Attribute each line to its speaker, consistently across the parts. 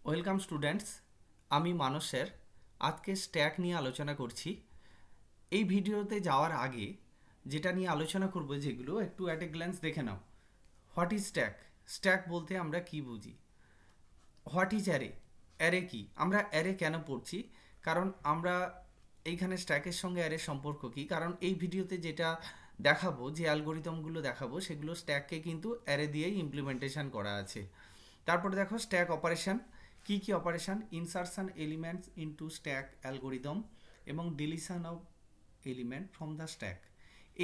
Speaker 1: Welcome students, আমি মানসের আজকে stack নিয়ে আলোচনা করছি। এই ভিডিওতে যাওয়ার আগে যেটা নিয়ে আলোচনা করব যেগুলো একটু অ্যাট এ গ্ল্যান্স দেখে নাও। What is stack? স্ট্যাক বলতে আমরা কি বুঝি? What is array? অ্যারে কি? আমরা অ্যারে কেন পড়ছি? কারণ আমরা এইখানে স্ট্যাকের সঙ্গে অ্যারের সম্পর্ক কি, কারণ এই ভিডিওতে যেটা দেখাবো, যে অ্যালগোরিদমগুলো দেখাবো, সেগুলো স্ট্যাককে কিন্তু অ্যারে দিয়েই ইমপ্লিমেন্টেশন করা আছে। তারপরে দেখো স্ট্যাক অপারেশন কি কি operation: insertion elements into stack algorithm এবং deletion of element from the stack.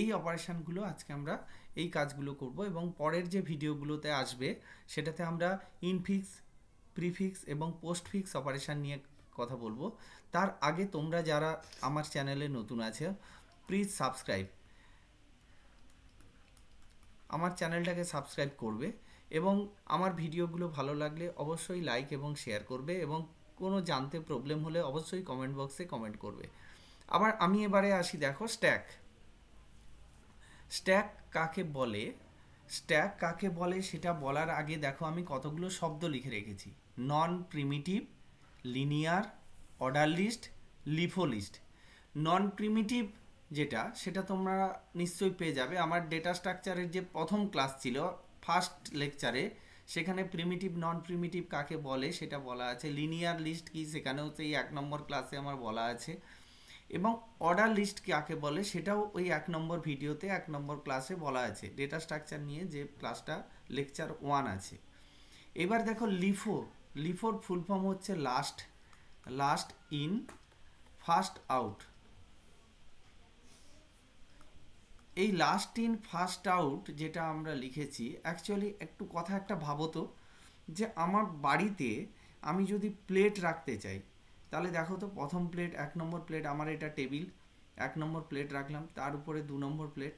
Speaker 1: এই অপারেশনগুলো আজকে আমরা এই কাজগুলো করব এবং পরের যে ভিডিওগুলোতে আসবে সেটাতে আমরা ইনফিক্স, প্রিফিক্স এবং পোস্টফিক্স অপারেশন নিয়ে কথা বলবো। তার আগে তোমরা যারা আমার চ্যানেলে নতুন আছে, প্লিজ সাবস্ক্রাইব, আমার চ্যানেলটাকে সাবস্ক্রাইব করবে এবং আমার ভিডিওগুলো ভালো লাগলে অবশ্যই লাইক এবং শেয়ার করবে এবং কোনো জানতে প্রবলেম হলে অবশ্যই কমেন্ট বক্সে কমেন্ট করবে। আবার আমি এবারে আসি, দেখো স্ট্যাক। স্ট্যাক কাকে বলে? স্ট্যাক কাকে বলে সেটা বলার আগে দেখো আমি কতগুলো শব্দ লিখে রেখেছি: non primitive, linear, order list, LIFO list. Non primitive যেটা, সেটা তোমরা নিশ্চয়ই পেয়ে যাবে আমার ডেটা স্ট্রাকচারের যে প্রথম ক্লাস ছিল, ফার্স্ট লেকচারে, সেখানে প্রিমিটিভ নন প্রিমিটিভ কাকে বলে সেটা বলা আছে। লিনিয়ার লিস্ট কি, সেখানেও সেই 1 নম্বর ক্লাসে আমার বলা আছে। এবং অর্ডার লিস্ট কাকে বলে সেটাও ওই 1 নম্বর ভিডিওতে 1 নম্বর ক্লাসে বলা আছে, ডেটা স্ট্রাকচার নিয়ে যে ক্লাসটা, লেকচার 1 আছে। এবার দেখো লিফো। লিফোর ফুল ফর্ম হচ্ছে last, last in first out. এই লাস্ট ইন ফার্স্ট আউট যেটা আমরা লিখেছি, অ্যাকচুয়ালি একটু কথা একটা ভাবো তো, যে আমার বাড়িতে আমি যদি প্লেট রাখতে চাই, তাহলে দেখো তো, প্রথম প্লেট, 1 নম্বর প্লেট, আমার এটা টেবিল, 1 নম্বর প্লেট রাখলাম, তার উপরে 2 নম্বর প্লেট,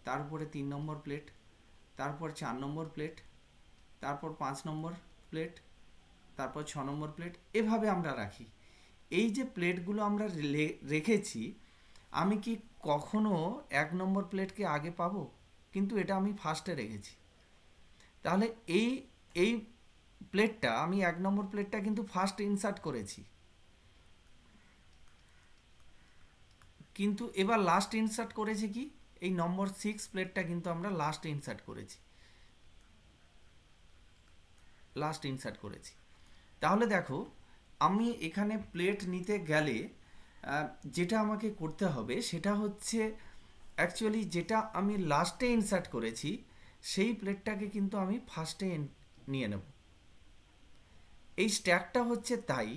Speaker 1: তার উপরে 3 নম্বর প্লেট, তারপর 4 নম্বর প্লেট, তারপর 5 নম্বর প্লেট, তারপর 6 নম্বর প্লেট, এভাবে আমরা রাখি। এই যে প্লেটগুলো আমরা রেখেছি, আমি কি কখনো 1 নম্বর প্লেটকে আগে পাবো? কিন্তু এটা আমি ফার্স্টে রেখেছি। তাহলে এই এই প্লেটটা, আমি 1 নম্বর প্লেটটা কিন্তু ফার্স্ট ইনসার্ট করেছি, কিন্তু এবার লাস্ট ইনসার্ট করেছি কি, এই নম্বর 6 প্লেটটা কিন্তু আমরা লাস্ট ইনসার্ট করেছি, লাস্ট ইনসার্ট করেছি। তাহলে দেখো, আমি এখানে প্লেট নিতে গেলে যেটা আমাকে করতে হবে সেটা হচ্ছে, অ্যাকচুয়ালি যেটা আমি লাস্টে ইনসার্ট করেছি সেই প্লেটটাকে কিন্তু আমি ফার্স্টে নিয়ে নেব। এই স্ট্যাকটা হচ্ছে তাই,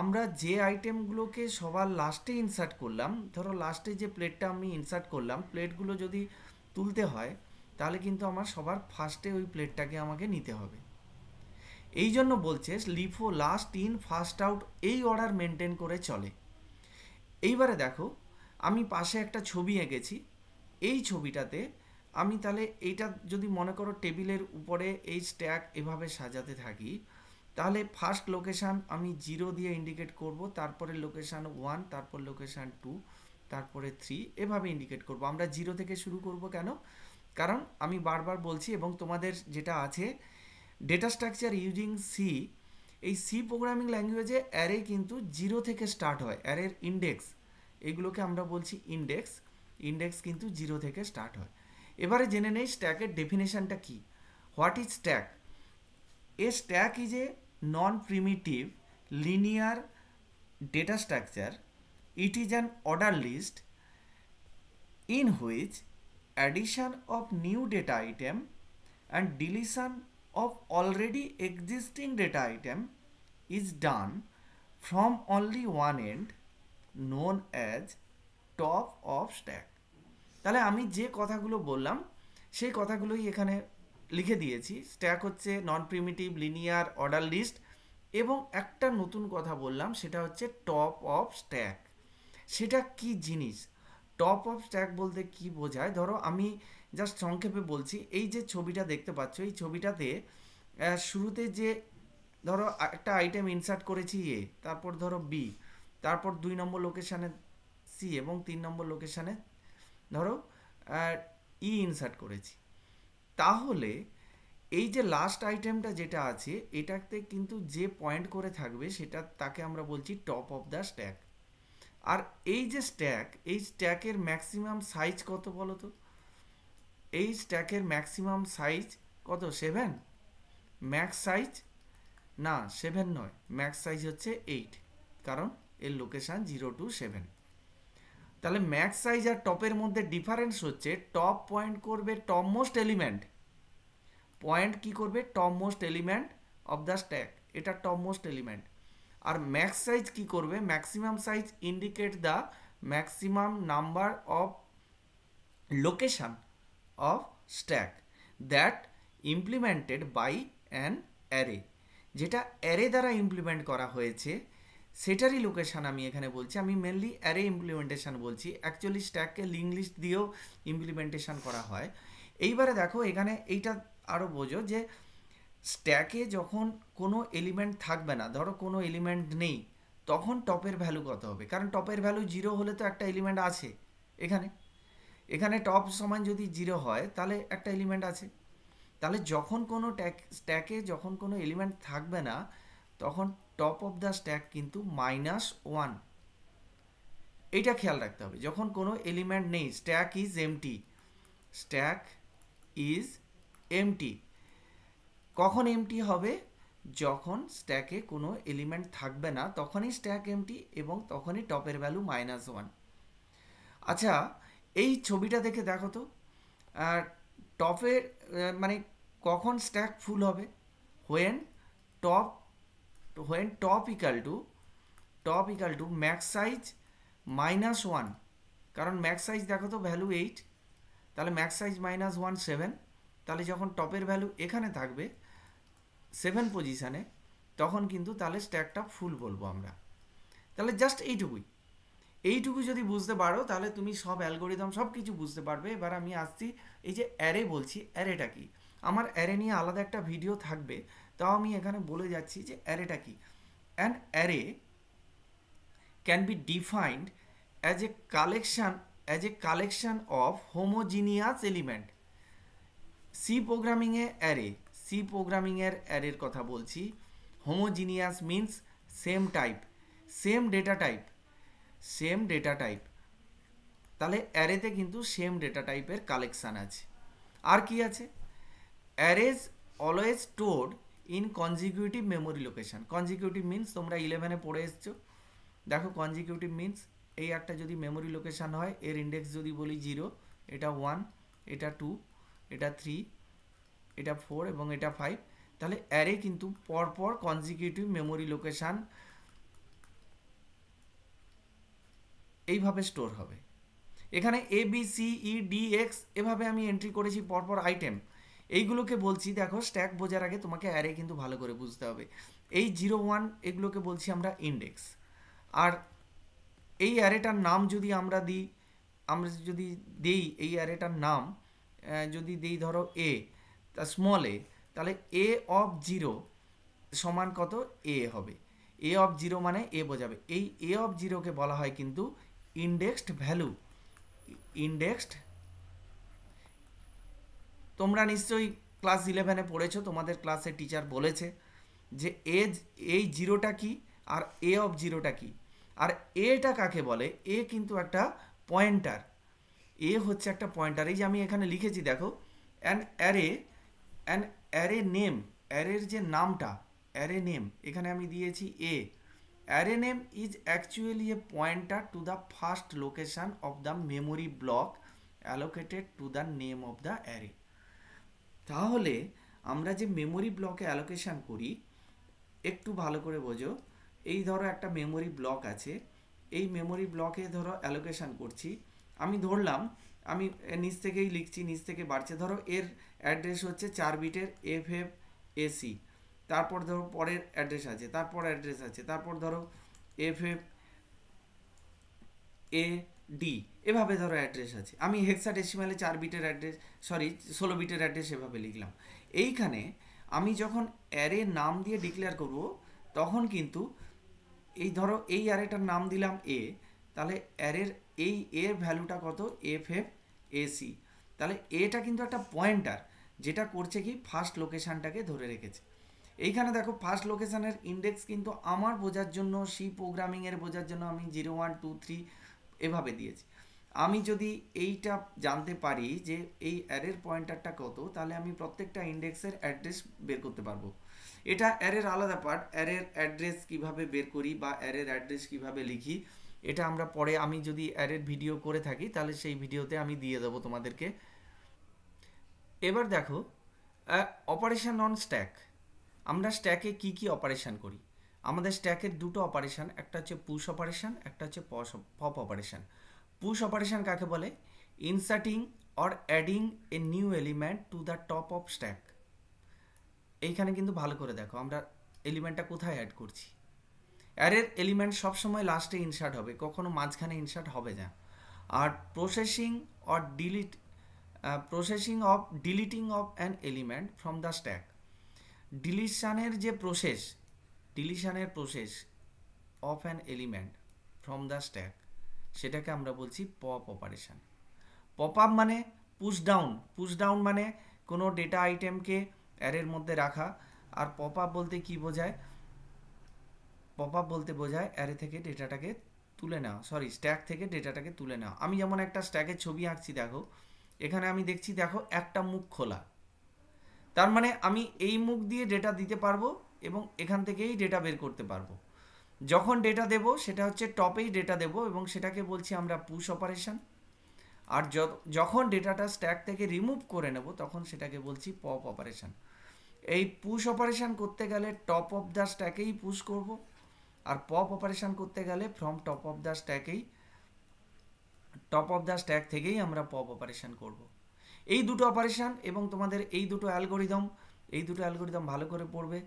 Speaker 1: আমরা যে আইটেমগুলোকে সবার লাস্টে ইনসার্ট করলাম, ধরো লাস্টে যে প্লেটটা আমি ইনসার্ট করলাম, প্লেটগুলো যদি তুলতে হয় তাহলে কিন্তু আমার সবার ফার্স্টে ওই প্লেটটাকে আমাকে নিতে হবে। এই জন্য বলছে LIFO last in first out, এই অর্ডার মেনটেন করে চলে। এইবারে দেখো, আমি পাশে একটা ছবি এঁকেছি। এই ছবিটাতে আমি তাহলে এইটা যদি মনে করো টেবিলের উপরে এই স্ট্যাক এভাবে সাজাতে থাকি, তাহলে ফার্স্ট লোকেশান আমি 0 দিয়ে ইন্ডিকেট করব, তারপরে লোকেশান 1, তারপর লোকেশান 2, তারপরে 3, এভাবে ইন্ডিকেট করব। আমরা 0 থেকে শুরু করব কেন? কারণ আমি বারবার বলছি, এবং তোমাদের যেটা আছে ডেটা স্ট্রাকচার ইউজিং সি, এই সি প্রোগ্রামিং ল্যাঙ্গুয়েজে অ্যারে কিন্তু 0 থেকে স্টার্ট হয়। অ্যারের ইন্ডেক্স, এগুলোকে আমরা বলছি ইন্ডেক্স, ইন্ডেক্স কিন্তু 0 থেকে স্টার্ট হয়। এবারে জেনে নেই স্ট্যাকের ডেফিনেশনটা কি। What is stack? A stack is a non-primitive linear data structure. It is an order list in which addition of new data item and deletion of already existing data item is done from only one end, known as top of stack. তাহলে আমি যে কথাগুলো বললাম সেই কথাগুলোই এখানে লিখে দিয়েছি। স্ট্যাক হচ্ছে নন প্রিমিটিভ, লিনিয়ার, অর্ডার লিস্ট, এবং একটা নতুন কথা বললাম সেটা হচ্ছে টপ অফ স্ট্যাক। সেটা কি জিনিস? টপ অফ স্ট্যাক বলতে কি বোঝায়, ধরো আমি জাস্ট সংক্ষেপে বলছি। এই যে ছবিটা দেখতে পাচ্ছ, এই ছবিটাতে শুরুতে যে ধরো একটা আইটেম ইনসার্ট করেছি এ, তারপর ধরো বি, তারপর 2 নম্বর লোকেশানে সি এবং 3 নম্বর লোকেশানে ধরো ই ইনসার্ট করেছি। তাহলে এই যে লাস্ট আইটেমটা যেটা আছে এটাতে কিন্তু যে পয়েন্ট করে থাকবে সেটা তাকে আমরা বলছি টপ অফ দ্য স্ট্যাক। আর এই যে স্ট্যাক, এই স্ট্যাকের ম্যাক্সিমাম সাইজ কত বলো তো? এই স্ট্যাকের ম্যাক্সিমাম সাইজ কত? 7? ম্যাক্স সাইজ না 7 নয়, ম্যাক্স সাইজ হচ্ছে 8, কারণ এর লোকেশান 0 to 7। তাহলে ম্যাক্স সাইজ আর টপের মধ্যে ডিফারেন্স হচ্ছে টপ পয়েন্ট করবে টপ মোস্ট এলিমেন্ট, পয়েন্ট কি করবে? Top most element of the stack, এটা টপ মোস্ট এলিমেন্ট। আর ম্যাক্স সাইজ কি করবে? Maximum size indicate the maximum number of location of stack that implemented by an array, যেটা array দ্বারা implement করা হয়েছে সেটারই লোকেশান আমি এখানে বলছি। আমি মেনলি অ্যারে ইমপ্লিমেন্টেশন বলছি, অ্যাকচুয়ালি স্ট্যাককে লিঙ্ক লিস্ট দিয়েও ইমপ্লিমেন্টেশন করা হয়। এইবারে দেখো এখানে এইটা আরও বোঝো যে স্ট্যাকে যখন কোনো এলিমেন্ট থাকবে না, ধরো কোনো এলিমেন্ট নেই, তখন টপের ভ্যালু কত হবে? কারণ টপের ভ্যালু 0 হলে তো একটা এলিমেন্ট আছে এখানে, এখানে টপ সমান যদি 0 হয় তাহলে একটা এলিমেন্ট আছে। তাহলে যখন কোনো স্ট্যাকে যখন কোনো এলিমেন্ট থাকবে না তখন টপ অফ দ্য স্ট্যাক কিন্তু -1, এইটা খেয়াল রাখতে হবে। যখন কোনো এলিমেন্ট নেই, stack is empty, stack is empty. কখন এমটি হবে? যখন স্ট্যাকে কোনো এলিমেন্ট থাকবে না তখনই স্ট্যাক এমটি, এবং তখনই টপের ভ্যালু -1। আচ্ছা, এই ছবিটা দেখে দেখো তো, টপের মানে কখন স্ট্যাক ফুল হবে? When top equal two max size -1, কারণ ম্যাক্স সাইজ দেখো তো ভ্যালু 8, তাহলে ম্যাক্স সাইজ -1 7, তাহলে যখন টপের ভ্যালু এখানে থাকবে 7 পজিশানে তখন কিন্তু তাহলে স্ট্যাকটা ফুল বলবো আমরা। তাহলে জাস্ট এইটুকু যদি বুঝতে পারো তাহলে তুমি সব অ্যালগোরিদম সব কিছু বুঝতে পারবে। এবার আমি আসছি, এই যে অ্যারে বলছি, অ্যারেটা কি? আমার অ্যারে নিয়ে আলাদা একটা ভিডিও থাকবে, তাও আমি এখানে বলে যাচ্ছি যে অ্যারেটা কি। An array can be defined as a collection of homogeneous element. C প্রোগ্রামিংয়ের অ্যারের কথা বলছি। Homogeneous means same type, same data type. তাহলে অ্যারেতে কিন্তু সেম ডেটা টাইপের কালেকশান আছে। আর কি আছে? অ্যারেজ always stored in consecutive memory location. Consecutive means তোমরা 11-এ পড়ে এসছো, দেখো কনজিকিউটিভ মিন্স এই একটা যদি মেমোরি লোকেশান হয়, এর ইন্ডেক্স যদি বলি 0, এটা 1, এটা 2, এটা 3, এটা 4 এবং এটা 5, তাহলে অ্যারে কিন্তু পরপর কনজিকিউটিভ মেমোরি লোকেশান এইভাবে স্টোর হবে। এখানে ABCEDX এভাবে আমি এন্ট্রি করেছি পরপর আইটেম, এইগুলোকে বলছি। দেখো স্ট্যাক বোঝার আগে তোমাকে অ্যারে কিন্তু ভালো করে বুঝতে হবে। এই 0 1 এগুলোকে বলছি আমরা ইন্ডেক্স। আর এই অ্যারেটার নাম যদি আমরা দিই এই অ্যারেটার নাম যদি দিই ধরো এ, তা স্মল এ, তাহলে A of 0 সমান কত? A হবে। A of 0 মানে A বোঝাবে। এই A of 0কে বলা হয় কিন্তু ইন্ডেক্সড ভ্যালু। তোমরা নিশ্চয়ই ক্লাস 11-এ পড়েছো, তোমাদের ক্লাসে টিচার বলেছে যে এই 0টা কি আর A of 0টা কি। আর এটা কাকে বলে? এ কিন্তু একটা পয়েন্টার, এ হচ্ছে একটা পয়েন্টার। এই যে আমি এখানে লিখেছি দেখো, অ্যান অ্যারে নেম, অ্যারের যে নামটা, অ্যারে নেম এখানে আমি দিয়েছি A. Array name is actually a pointer to the first location of the memory block allocated to the name of the array. তাহলে আমরা যে মেমোরি ব্লকে অ্যালোকেশন করি, একটু ভালো করে বোঝো। এই ধরো একটা মেমোরি ব্লক আছে, এই মেমোরি ব্লকে ধরো অ্যালোকেশন করছি। আমি ধরলাম, আমি নিচ থেকেই লিখছি, নিচ থেকে বাড়ছে। ধরো এর অ্যাড্রেস হচ্ছে 4 বিটের FFAC, তারপর ধরো পরের অ্যাড্রেস আছে, তারপর অ্যাড্রেস আছে, তারপর ধরো FFAD, এভাবে ধরো অ্যাড্রেস আছে। আমি হেক্সাডেসিমালে 4 বিটের অ্যাড্রেস, 16 বিটের অ্যাড্রেস এভাবে লিখলাম। এইখানে আমি যখন অ্যারে নাম দিয়ে ডিক্লেয়ার করব তখন কিন্তু এই ধরো এই অ্যারেটার নাম দিলাম এ, তাহলে অ্যারের এই এর ভ্যালুটা কত? FFAC। তাহলে এটা কিন্তু একটা পয়েন্টার, যেটা করছে কি ফার্স্ট লোকেশানটাকে ধরে রেখেছে। এইখানে দেখো ফার্স্ট লোকেশানের ইন্ডেক্স কিন্তু আমার বোঝার জন্য, সি প্রোগ্রামিংয়ের বোঝার জন্য আমি 0 1 2 3 এভাবে দিয়েছি। আমি যদি এইটা জানতে পারি যে এই অ্যারের পয়েন্টারটা কত, তাহলে আমি প্রত্যেকটা ইন্ডেক্সের অ্যাড্রেস বের করতে পারবো। এটা অ্যারের আলাদা পার্ট, অ্যারের অ্যাড্রেস কিভাবে বের করি বা অ্যারের অ্যাড্রেস কিভাবে লিখি, এটা আমরা পরে, আমি যদি অ্যারের ভিডিও করে থাকি তাহলে সেই ভিডিওতে আমি দিয়ে দেবো তোমাদেরকে। এবার দেখো অপারেশন অন স্ট্যাক। আমরা স্ট্যাকে কি কি অপারেশন করি? আমাদের স্ট্যাকের দুটো অপারেশন, একটা হচ্ছে পুশ অপারেশন, একটা হচ্ছে পপ অপারেশন। পুশ অপারেশন কাকে বলে? Inserting or adding a new element two the top of stack. এইখানে কিন্তু ভালো করে দেখো আমরা এলিমেন্টটা কোথায় অ্যাড করছি। অ্যারের এলিমেন্ট সবসময় লাস্টে ইনসার্ট হবে, কখনো মাঝখানে ইনসার্ট হবে না। আর processing or deleting of an element from the stack. ডিলিশনের process of an element from the stack, সেটাকে আমরা বলছি পপ অপারেশন। পপ আপ মানে পুশ ডাউন মানে কোনো ডেটা আইটেমকে অ্যারের মধ্যে রাখা। আর পপ আপ বলতে কি বোঝায়? পপ আপ বলতে বোঝায় অ্যারে থেকে ডেটাটাকে তুলে নেওয়া, স্ট্যাক থেকে ডেটাটাকে তুলে নেওয়া। আমি যেমন একটা স্ট্যাকের ছবি আঁকছি, দেখো এখানে আমি দেখছি, দেখো একটা মুখ খোলা, তার মানে আমি এই মুখ দিয়ে ডেটা দিতে পারবো এবং এখান থেকেই ডেটা বের করতে পারবো। যখন ডেটা দেব সেটা হচ্ছে টপেই ডেটা দেব এবং সেটাকে বলছি আমরা পুশ অপারেশন। আর যখন ডেটাটা স্ট্যাক থেকে রিমুভ করে নেব তখন সেটাকে বলছি পপ অপারেশন। এই পুশ অপারেশন করতে গেলে টপ অফ দ্য স্ট্যাকেই পুশ করব, আর পপ অপারেশন করতে গেলে from top of the stack থেকেই আমরা পপ অপারেশন করব। এই দুটো অপারেশন এবং তোমাদের এই দুটো অ্যালগোরিদম ভালো করে পড়বে।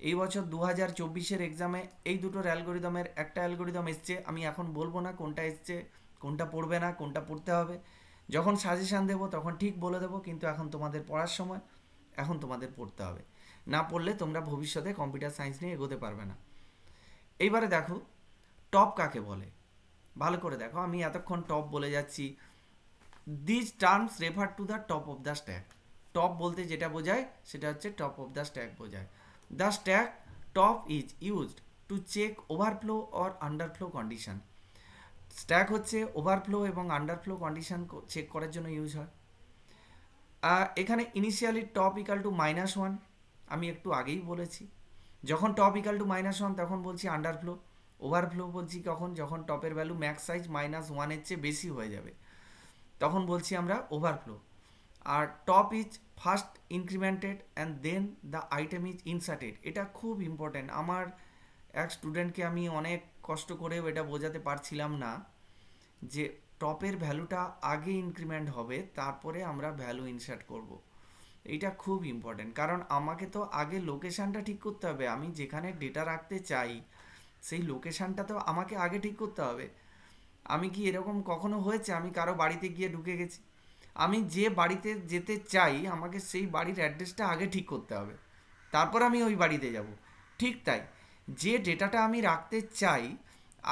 Speaker 1: এই বছর 2024-এর এক্সামে এই দুটোর অ্যালগোরিদমের একটা অ্যালগোরিদম এসছে, আমি এখন বলবো না কোনটা এসছে, কোনটা পড়বে না, কোনটা পড়তে হবে। যখন সাজেশান দেবো তখন ঠিক বলে দেবো, কিন্তু এখন তোমাদের পড়ার সময়, এখন তোমাদের পড়তে হবে। না পড়লে তোমরা ভবিষ্যতে কম্পিউটার সায়েন্স নিয়ে এগোতে পারবে না। এইবারে দেখো টপ কাকে বলে, ভালো করে দেখো। আমি এতক্ষণ টপ বলে যাচ্ছি। This terms refer to the top of the stack. Top বলতে যেটা বোঝায় সেটা হচ্ছে টপ অফ দ্য স্ট্যাক বোঝায়। The stack top is used to check overflow or underflow condition. Stack হচ্ছে ওভারফ্লো এবং আন্ডারফ্লো কন্ডিশন চেক করার জন্য ইউজ হয়। এখানে ইনিশিয়ালি টপ ইকাল টু -1, আমি একটু আগেই বলেছি। যখন টপ ইকাল টু -1 তখন বলছি আন্ডারফ্লো। ওভারফ্লো বলছি কখন? যখন টপের ভ্যালু ম্যাক্স সাইজ -1-এর চেয়ে বেশি হয়ে যাবে, তখন বলছি আমরা ওভারফ্লো। আর top is first incremented and then the item is inserted. এটা খুব ইম্পর্ট্যান্ট। আমার এক স্টুডেন্টকে আমি অনেক কষ্ট করেও এটা বোঝাতে পারছিলাম না যে টপের ভ্যালুটা আগে ইনক্রিমেন্ট হবে, তারপরে আমরা ভ্যালু ইনসার্ট করব। এইটা খুব ইম্পর্ট্যান্ট, কারণ আমাকে তো আগে লোকেশানটা ঠিক করতে হবে। আমি যেখানে ডেটা রাখতে চাই সেই লোকেশানটা তো আমাকে আগে ঠিক করতে হবে। আমি কি এরকম কখনো হয়েছে আমি কারো বাড়িতে গিয়ে ঢুকে গেছি? আমি যে বাড়িতে যেতে চাই আমাকে সেই বাড়ির অ্যাড্রেসটা আগে ঠিক করতে হবে, তারপর আমি ওই বাড়িতে যাব। ঠিক তাই, যে ডেটাটা আমি রাখতে চাই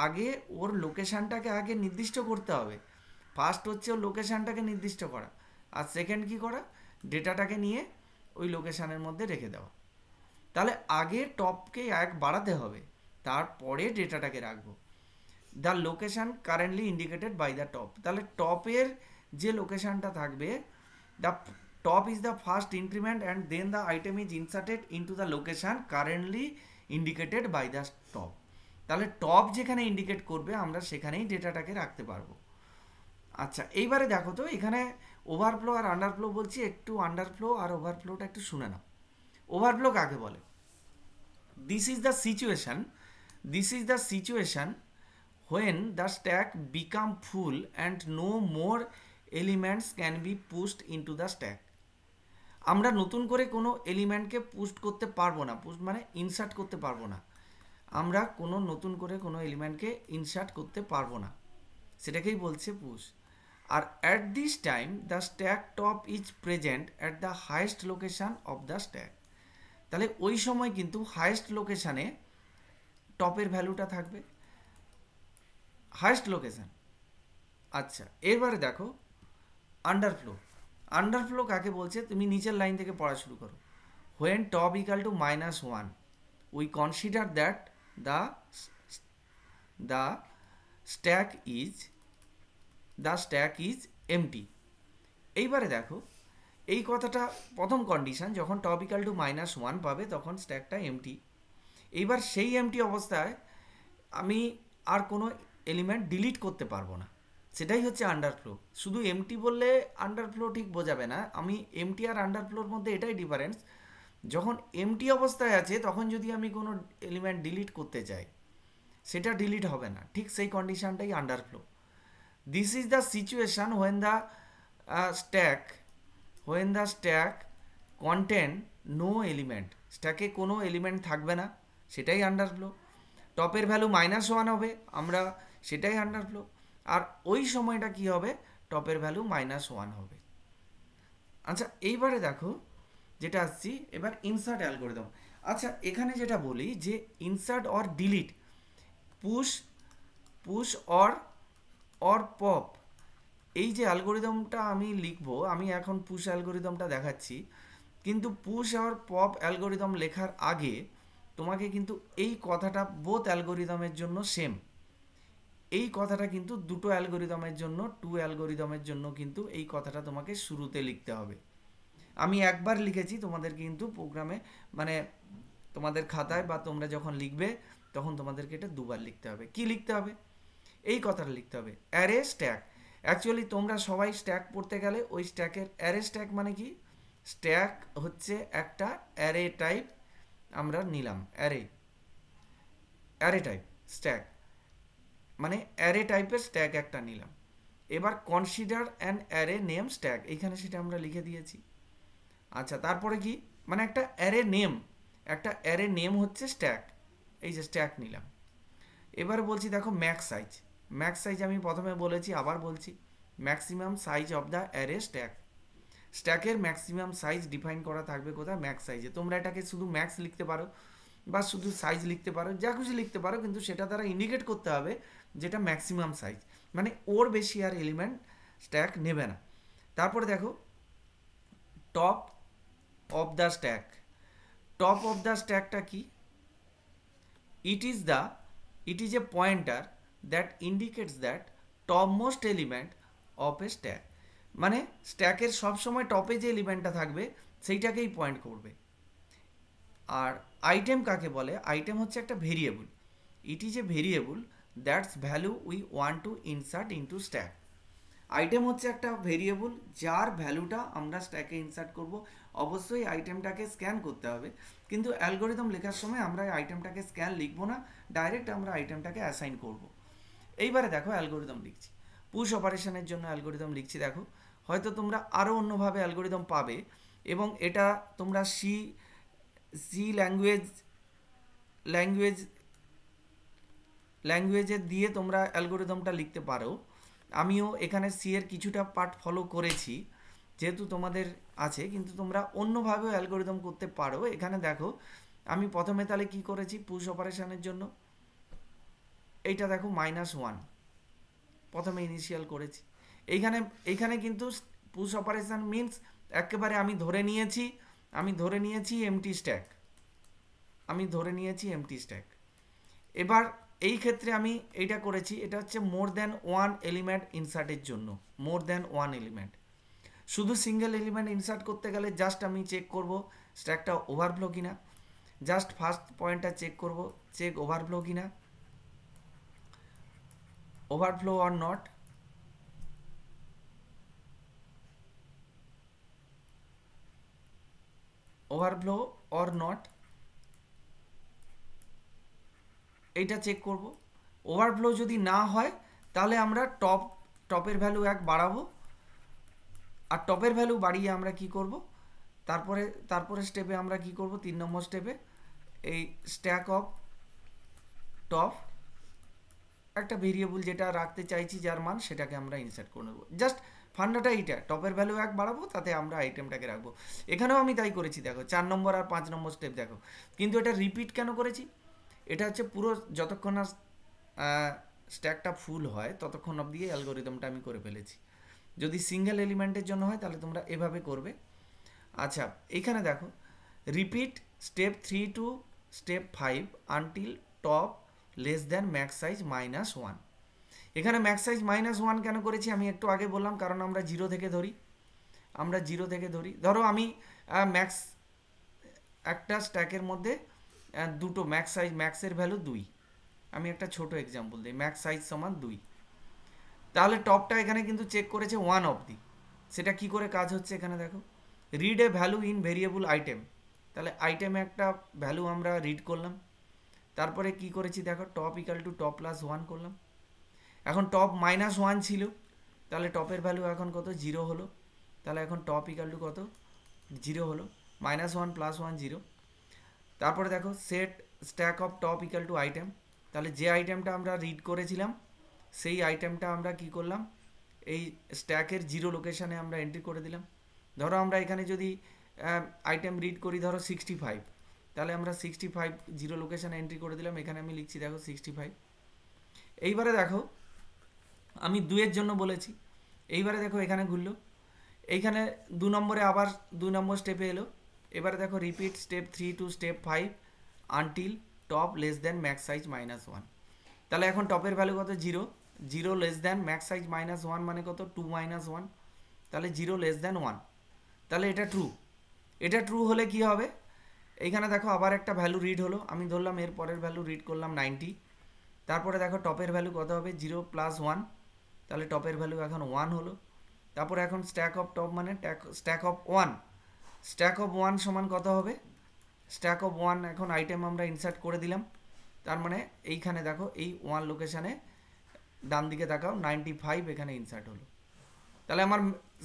Speaker 1: আগে ওর লোকেশানটাকে আগে নির্দিষ্ট করতে হবে। ফার্স্ট হচ্ছে ওর লোকেশানটাকে নির্দিষ্ট করা, আর সেকেন্ড কী করা? ডেটাটাকে নিয়ে ওই লোকেশানের মধ্যে রেখে দেওয়া। তাহলে আগে টপকে বাড়াতে হবে, তারপরে ডেটাটাকে রাখবো। The location currently indicated by the top. তাহলে টপের যে লোকেশানটা থাকবে, the top is the first increment and then the item is inserted into the location currently indicated by the top. তাহলে টপ যেখানে ইন্ডিকেট করবে আমরা সেখানেই ডেটাটাকে রাখতে পারবো। আচ্ছা, এইবারে দেখো তো এখানে ওভারফ্লো আর আন্ডারফ্লো বলছি, একটু আন্ডারফ্লো আর ওভারফ্লোটা একটু শুনে নাও। ওভারফ্লো কাকে বলে? This is the situation when the stack become full and no more elements can be pushed into the stack. আমরা নতুন করে কোনো এলিমেন্টকে পুস্ট করতে পারবো না। পুস্ট মানে ইনসার্ট করতে পারবো না। আমরা কোনো নতুন করে কোনো এলিমেন্টকে ইনসার্ট করতে পারবো না, সেটাকেই বলছে পুশ। আর at this time the stack top is present at the highest location of the stack. তাহলে ওই সময় কিন্তু হাইয়েস্ট লোকেশানে টপের ভ্যালুটা থাকবে, হাইয়েস্ট লোকেশান। আচ্ছা, এবারে দেখো আন্ডারফ্লো। আন্ডারফ্লো কাকে বলছে তুমি নিচের লাইন থেকে পড়া শুরু করো। When top equal two -1 we consider that the the stack is empty. এইবারে দেখো এই কথাটা প্রথম কন্ডিশন, যখন টপ ইকাল টু -1 পাবে তখন স্ট্যাকটা এমটি। এইবার সেই এমটি অবস্থায় আমি আর কোনো এলিমেন্ট ডিলিট করতে পারবো না, সেটাই হচ্ছে আন্ডারফ্লো। শুধু এমটি বললে আন্ডারফ্লো ঠিক বোঝাবে না, আমি এমটি আর আন্ডারফ্লোর মধ্যে এটাই ডিফারেন্স। যখন এমটি অবস্থায় আছে তখন যদি আমি কোনো এলিমেন্ট ডিলিট করতে চাই সেটা ডিলিট হবে না, ঠিক সেই কন্ডিশনটাই underflow. This is the situation when the stack contain no element, স্ট্যাকে কোনো এলিমেন্ট থাকবে না, সেটাই আন্ডারফ্লো। টপের ভ্যালু -1 হবে, আমরা সেটাই আন্ডারফ্লো। আর ওই সময়টা কি হবে, টপের ভ্যালু -1 হবে। আচ্ছা এইবারে দেখো যেটা আসছি এবার ইনসার্ট অ্যালগরিদম। আচ্ছা এখানে যেটা বলি যে insert or delete, push or pop, এই যে অ্যালগরিদমটা আমি লিখবো, আমি এখন পুশ অ্যালগরিদমটা দেখাচ্ছি, কিন্তু পুশ আর পপ অ্যালগরিদম লেখার আগে তোমাকে কিন্তু এই কথাটা বোথ অ্যালগরিদমের জন্য সেম, এই কথাটা কিন্তু দুটো অ্যালগরিদমের জন্য, টু অ্যালগরিদমের জন্য কিন্তু এই কথাটা তোমাকে শুরুতে লিখতে হবে। আমি একবার লিখেছি, তোমাদের কিন্তু প্রোগ্রামে মানে তোমাদের খাতায় বা তোমরা যখন লিখবে তখন তোমাদেরকে এটা দুবার লিখতে হবে। কি লিখতে হবে, এই কথাটা লিখতে হবে, অ্যারে স্ট্যাক। অ্যাকচুয়ালি তোমরা সবাই স্ট্যাক পড়তে গেলে ওই স্ট্যাকের অ্যারে স্ট্যাক মানে কি, স্ট্যাক হচ্ছে একটা অ্যারে টাইপ, আমরা নিলাম অ্যারে টাইপ স্ট্যাক মানে অ্যারে টাইপের স্ট্যাক একটা নিলাম। এবার consider an array name stack, এইখানে সেটা আমরা লিখে দিয়েছি। আচ্ছা তারপরে কি, মানে একটা অ্যারে নেম হচ্ছে স্ট্যাক, এই যে স্ট্যাক নিলাম। এবার বলছি দেখো ম্যাক্স সাইজ আমি প্রথমে বলেছি আবার বলছি, maximum size of the array স্ট্যাকের ম্যাক্সিমাম সাইজ ডিফাইন করা থাকবে কোথায়, ম্যাক্স সাইজে। তোমরা এটাকে শুধু ম্যাক্স লিখতে পারো বা শুধু সাইজ লিখতে পারো, যা খুশি লিখতে পারো, কিন্তু সেটা দ্বারা ইন্ডিকেট করতে হবে যেটা ম্যাক্সিমাম সাইজ, মানে ওর বেশি আর এলিমেন্ট স্ট্যাক নেবে না। তারপরে দেখো টপ অফ দ্য স্ট্যাকটা কি, it is a pointer that indicates that top most element of A stack, মানে স্ট্যাকের সবসময় টপে যে এলিমেন্টটা থাকবে সেইটাকেই পয়েন্ট করবে। আর আইটেম কাকে বলে, আইটেম হচ্ছে একটা variable, it is a variable that's value we want to insert into stack. Item হচ্ছে একটা ভেরিয়েবল যার ভ্যালুটা আমরা স্ট্যাকে ইনসার্ট করব। অবশ্যই আইটেমটাকে স্ক্যান করতে হবে, কিন্তু অ্যালগরিদম লেখার সময় আমরা আইটেমটাকে স্ক্যান লিখবো না, ডাইরেক্ট আমরা আইটেমটাকে অ্যাসাইন করব। এইবারে দেখো অ্যালগরিদম লিখছি, পুশ অপারেশনের জন্য অ্যালগরিদম লিখছি। দেখো হয়তো তোমরা আরও অন্যভাবে অ্যালগরিদম পাবে, এবং এটা তোমরা সি ল্যাঙ্গুয়েজের দিয়ে তোমরা অ্যালগরিদমটা লিখতে পারো। আমিও এখানে সি এর কিছুটা পার্ট ফলো করেছি যেহেতু তোমাদের আছে, কিন্তু তোমরা অন্যভাবেও অ্যালগরিদম করতে পারো। এখানে দেখো আমি প্রথমে তাহলে কি করেছি, পুশ অপারেশনের জন্য এইটা দেখো -1 প্রথমে ইনিশিয়াল করেছি। এইখানে কিন্তু পুশ অপারেশন মিনস একেবারে আমি ধরে নিয়েছি এমটি স্ট্যাক। এবার এই ক্ষেত্রে আমি এইটা করেছি, এটা হচ্ছে মোর দ্যান ওয়ান এলিমেন্ট ইনসার্টের জন্য, শুধু সিঙ্গেল এলিমেন্ট ইনসার্ট করতে গেলে জাস্ট আমি চেক করব স্ট্যাকটা ওভারফ্লো কিনা, জাস্ট ফার্স্ট পয়েন্টটা চেক ওভারফ্লো কিনা, ওভারফ্লো অর নট, এইটা চেক করব। ওভারফ্লো যদি না হয় তাহলে আমরা টপের ভ্যালু 1 বাড়াবো, আর টপের ভ্যালু বাড়িয়ে আমরা কি করব, তারপরে স্টেপে আমরা কি করব, 3 নম্বর স্টেপে এই স্ট্যাক অফ টপ একটা ভেরিয়েবল যেটা রাখতে চাইছি যার মান সেটাকে আমরা ইনসার্ট করে নেব। জাস্ট ফান্ডাটা এইটা, টপের ভ্যালু 1 বাড়াবো, তাতে আমরা আইটেমটাকে রাখবো। এখানেও আমি তাই করেছি, দেখো 4 নম্বর আর 5 নম্বর স্টেপ দেখো, কিন্তু এটা রিপিট কেন করেছি, এটা হচ্ছে পুরো যতক্ষণ না স্ট্যাকটা ফুল হয় ততক্ষণ অবধি অ্যালগরিদমটা আমি করে ফেলেছি। যদি সিঙ্গেল এলিমেন্টের জন্য হয় তাহলে তোমরা এভাবে করবে। আচ্ছা, এখানে দেখো repeat step 3 to step 5 until top less than max size -1। এখানে ম্যাক্স সাইজ -1 কেন করেছি আমি একটু আগে বললাম, কারণ আমরা জিরো থেকে ধরি, ধরো আমি ম্যাক্স একটা স্ট্যাকের মধ্যে দুটো ম্যাক্সের ভ্যালু 2, আমি একটা ছোট এক্সাম্পল দিই, ম্যাক্স সাইজ সমান 2, তাহলে টপটা এখানে কিন্তু চেক করেছে 1 অবধি। সেটা কি করে কাজ হচ্ছে এখানে দেখো, read a value in variable item, তাহলে আইটেমে একটা ভ্যালু আমরা রিড করলাম, তারপরে কি করেছি দেখো top equal to top plus 1 করলাম। এখন টপ -1 ছিল, তাহলে টপের ভ্যালু এখন কত 0 হলো, তাহলে এখন টপ ইকাল টু কত 0 হলো, -1 + 1 0। তারপরে দেখো set stack of top equal to item, তাহলে যে আইটেমটা আমরা রিড করেছিলাম সেই আইটেমটা আমরা কি করলাম, এই স্ট্যাকের 0 লোকেশানে আমরা এন্ট্রি করে দিলাম। ধরো আমরা এখানে যদি আইটেম রিড করি ধরো 65, তাহলে আমরা 65 0 লোকেশানে এন্ট্রি করে দিলাম, এখানে আমি লিখছি দেখো 65। এইবারে দেখো আমি 2-এর জন্য বলেছি, এইবারে দেখো এখানে ঘুরলো, এইখানে 2 নম্বরে আবার 2 নম্বর স্টেপে এলো, এবারে দেখো repeat step 3 to step 5 until top less than max size -1। তাহলে এখন টপের ভ্যালু কত 0, 0 লেস দ্যান ম্যাক্স সাইজ -1 মানে কত 2 - 1, তাহলে 0 লেস দ্যান 1, তাহলে এটা ট্রু। এটা ট্রু হলে কি হবে, এইখানে দেখো আবার একটা ভ্যালু রিড হলো, আমি ধরলাম এর পরের ভ্যালু রিড করলাম 90, তারপরে দেখো টপের ভ্যালু কত হবে 0 + 1, তাহলে টপের ভ্যালু এখন 1 হলো। তারপরে এখন স্ট্যাক অফ টপ মানে স্ট্যাক অফ 1, স্ট্যাক অফ 1 সমান কত হবে, স্ট্যাক অফ 1 এখন আইটেম আমরা ইনসার্ট করে দিলাম, তার মানে এইখানে দেখো এই 1 লোকেশানে ডান দিকে দেখাও 95 এখানে ইনসার্ট হলো। তাহলে আমার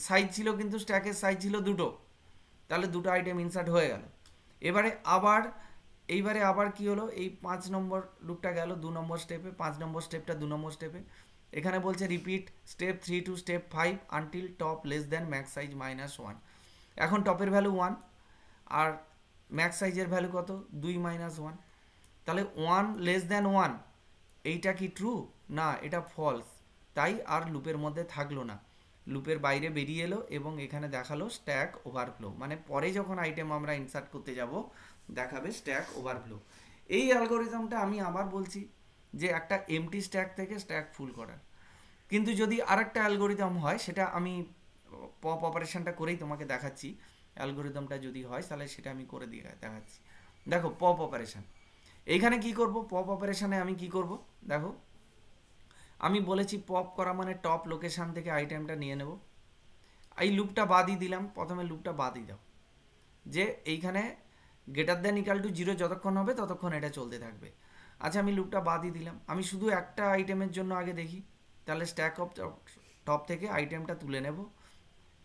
Speaker 1: সাইজ ছিল কিন্তু স্ট্যাকের সাইজ ছিল দুটো, তাহলে দুটো আইটেম ইনসার্ট হয়ে গেল। এইবারে আবার কি হলো, এই 5 নম্বর লুপটা গেল 2 নম্বর স্টেপে, 5 নম্বর স্টেপটা 2 নম্বর স্টেপে, এখানে বলছে repeat step 3 to step 5 until top less than max size -1। এখন টপের ভ্যালু 1 আর ম্যাক্স সাইজের ভ্যালু কত 2 - 1, তাহলে 1 লেস দ্যান 1, এইটা কি ট্রু না, এটা ফলস, তাই আর লুপের মধ্যে থাকলো না, লুপের বাইরে বেরিয়ে এলো এবং এখানে দেখালো স্ট্যাক ওভারফ্লো, মানে পরে যখন আইটেম আমরা ইনসার্ট করতে যাব দেখাবে স্ট্যাক ওভারফ্লো। এই অ্যালগোরিদমটা আমি আবার বলছি যে একটা এমটি স্ট্যাক থেকে স্ট্যাক ফুল করার। কিন্তু যদি আরেকটা অ্যালগোরিদম হয়, সেটা আমি পপ অপারেশনটা করেই তোমাকে দেখাচ্ছি, অ্যালগোরিদমটা যদি হয় তাহলে সেটা আমি করে দিয়ে দেখাচ্ছি। দেখো পপ অপারেশন, এইখানে কি করব, পপ অপারেশনে আমি কি করব দেখো, আমি বলেছি পপ করা মানে টপ লোকেশান থেকে আইটেমটা নিয়ে নেব, এই লুপটা বাদই দিলাম, প্রথমে লুপটা বাদই দাও, যে এইখানে > 0 যতক্ষণ হবে ততক্ষণ এটা চলতে থাকবে। আচ্ছা আমি লুপটা বাদই দিলাম, আমি শুধু একটা আইটেমের জন্য আগে দেখি, তাহলে স্ট্যাক অফ টপ থেকে আইটেমটা তুলে নেব,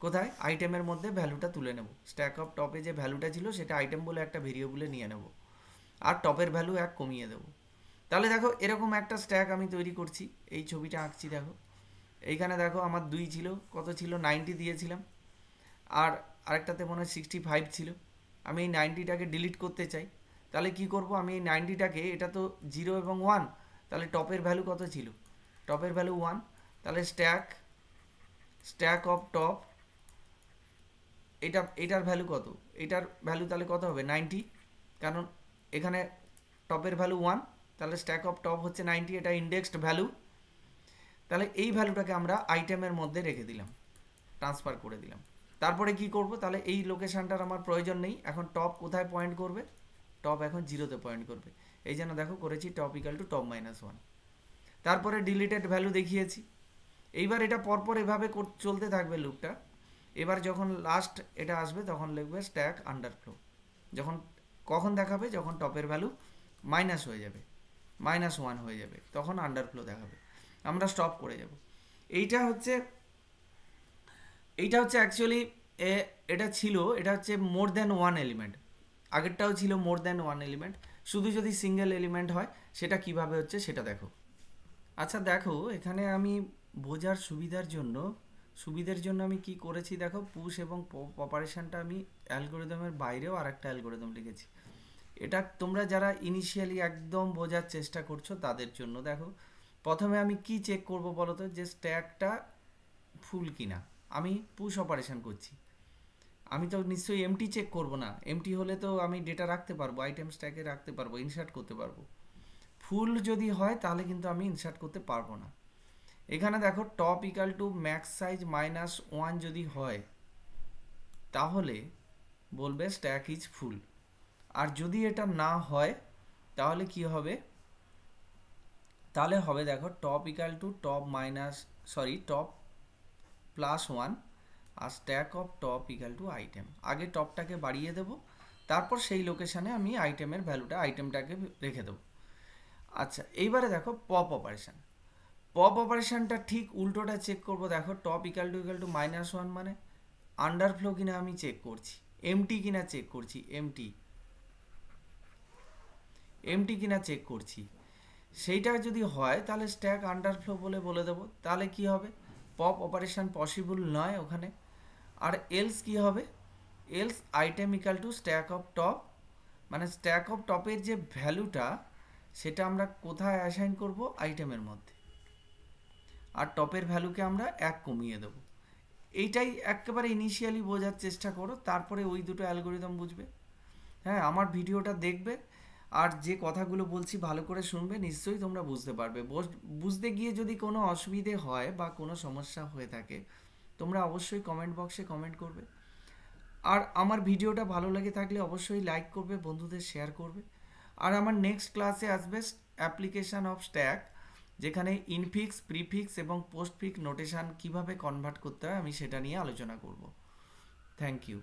Speaker 1: কোথায় আইটেমের মধ্যে ভ্যালুটা তুলে নেব, স্ট্যাক অফ টপে যে ভ্যালুটা ছিল সেটা আইটেম বলে একটা ভেরিয়েবলে নিয়ে নেব, আর টপের ভ্যালু 1 কমিয়ে দেবো। তাহলে দেখো এরকম একটা স্ট্যাক আমি তৈরি করছি, এই ছবিটা আঁকছি দেখো, এইখানে দেখো আমার 2 ছিল, কত ছিল 90 দিয়েছিলাম, আর আরেকটাতে মনে হয় 65 ছিল, আমি এই 90টাকে ডিলিট করতে চাই, তাহলে কি করব, আমি এই 90টাকে, এটা তো 0 এবং 1, তাহলে টপের ভ্যালু কত ছিল, টপের ভ্যালু 1, তাহলে স্ট্যাক অফ টপ, এটার ভ্যালু কত, এটার ভ্যালু তাহলে কত হবে 90, কারণ এখানে টপের ভ্যালু 1, তাহলে স্ট্যাক অফ টপ হচ্ছে 90, এটা ইন্ডেক্সড ভ্যালু, তাহলে এই ভ্যালুটাকে আমরা আইটেমের মধ্যে রেখে দিলাম, ট্রান্সফার করে দিলাম। তারপরে কি করব, তাহলে এই লোকেশানটার আমার প্রয়োজন নেই, এখন টপ কোথায় পয়েন্ট করবে, টপ এখন 0-তে পয়েন্ট করবে, এই জন্য দেখো করেছি টপ ইকাল টু টপ -1, তারপরে ডিলিটেড ভ্যালু দেখিয়েছি। এইবার এটা পরপর এভাবে চলতে থাকবে লুপটা, এবার যখন লাস্ট এটা আসবে তখন লিখবে স্ট্যাক আন্ডারফ্লো, যখন কখন দেখাবে, যখন টপের ভ্যালু মাইনাস হয়ে যাবে, -1 হয়ে যাবে, তখন আন্ডারফ্লো দেখাবে, আমরা স্টপ করে যাব। এইটা হচ্ছে অ্যাকচুয়ালি এটা হচ্ছে মোর দ্যান 1 এলিমেন্ট, আগেরটাও ছিল মোর দ্যান 1 এলিমেন্ট, শুধু যদি সিঙ্গেল এলিমেন্ট হয় সেটা কিভাবে হচ্ছে সেটা দেখো। আচ্ছা দেখো এখানে আমি বোঝার সুবিধার জন্য আমি কি করেছি দেখো, পুশ এবং পপ অপারেশনটা আমি অ্যালগোরিদমের বাইরেও আরেকটা অ্যালগোরিদম লিখেছি, এটা তোমরা যারা ইনিশিয়ালি একদম বোঝার চেষ্টা করছো তাদের জন্য। দেখো প্রথমে আমি কি চেক করব বলো তো, যে স্ট্যাকটা ফুল কিনা, আমি পুশ অপারেশন করছি, আমি তো নিশ্চয়ই এমটি চেক করব না। এমটি হলে তো আমি ডেটা রাখতে পারবো, আইটেম স্ট্যাকে রাখতে পারবো, ইনসার্ট করতে পারবো। ফুল যদি হয় তাহলে কিন্তু আমি ইনসার্ট করতে পারবো না। এখানে দেখো top equal two max size -1 যদি হয় তাহলে বলবে স্ট্যাক ইজ ফুল। আর যদি এটা না হয় তাহলে কি হবে, তাহলে হবে দেখো টপ ইকাল টু টপ +1 আর stack of top equal to item. আগে টপটাকে বাড়িয়ে দেব, তারপর সেই লোকেশানে আমি আইটেমের ভ্যালুটা আইটেমটাকে রেখে দেবো। আচ্ছা, এইবারে দেখো পপ অপারেশান। পপ অপারেশানটা ঠিক উল্টোটা চেক করব। দেখো টপ ইকাল টু -1 মানে আন্ডারফ্লো কিনা আমি চেক করছি, এমটি কিনা চেক করছি, এমটি কিনা চেক করছি। সেইটা যদি হয় তাহলে স্ট্যাক আন্ডারফ্লো বলে দেবো। তাহলে কি হবে, পপ অপারেশান পসিবল নয় ওখানে। আর এলস কি হবে, else item equal to stack of top, মানে স্ট্যাক অফ টপের যে ভ্যালুটা সেটা আমরা কোথায় অ্যাসাইন করব, আইটেমের মধ্যে। আর টপের ভ্যালুকে আমরা 1 কমিয়ে দেবো। এইটাই একেবারে ইনিশিয়ালি বোঝার চেষ্টা করো, তারপরে ওই দুটো অ্যালগোরিদম বুঝবে। হ্যাঁ, আমার ভিডিওটা দেখবে আর যে কথাগুলো বলছি ভালো করে শুনবে, নিশ্চয়ই তোমরা বুঝতে পারবে। বুঝতে গিয়ে যদি কোনো অসুবিধে হয় বা কোনো সমস্যা হয়ে থাকে তোমরা অবশ্যই কমেন্ট বক্সে কমেন্ট করবে। আর আমার ভিডিওটা ভালো লেগে থাকলে অবশ্যই লাইক করবে, বন্ধুদের শেয়ার করবে। আর আমার নেক্সট ক্লাসে আসবে অ্যাপ্লিকেশান অফ স্ট্যাক, যেখানে ইনফিক্স, প্রিফিক্স এবং পোস্টফিক্স নোটেশান কিভাবে কনভার্ট করতে হয় আমি সেটা নিয়ে আলোচনা করব। Thank you.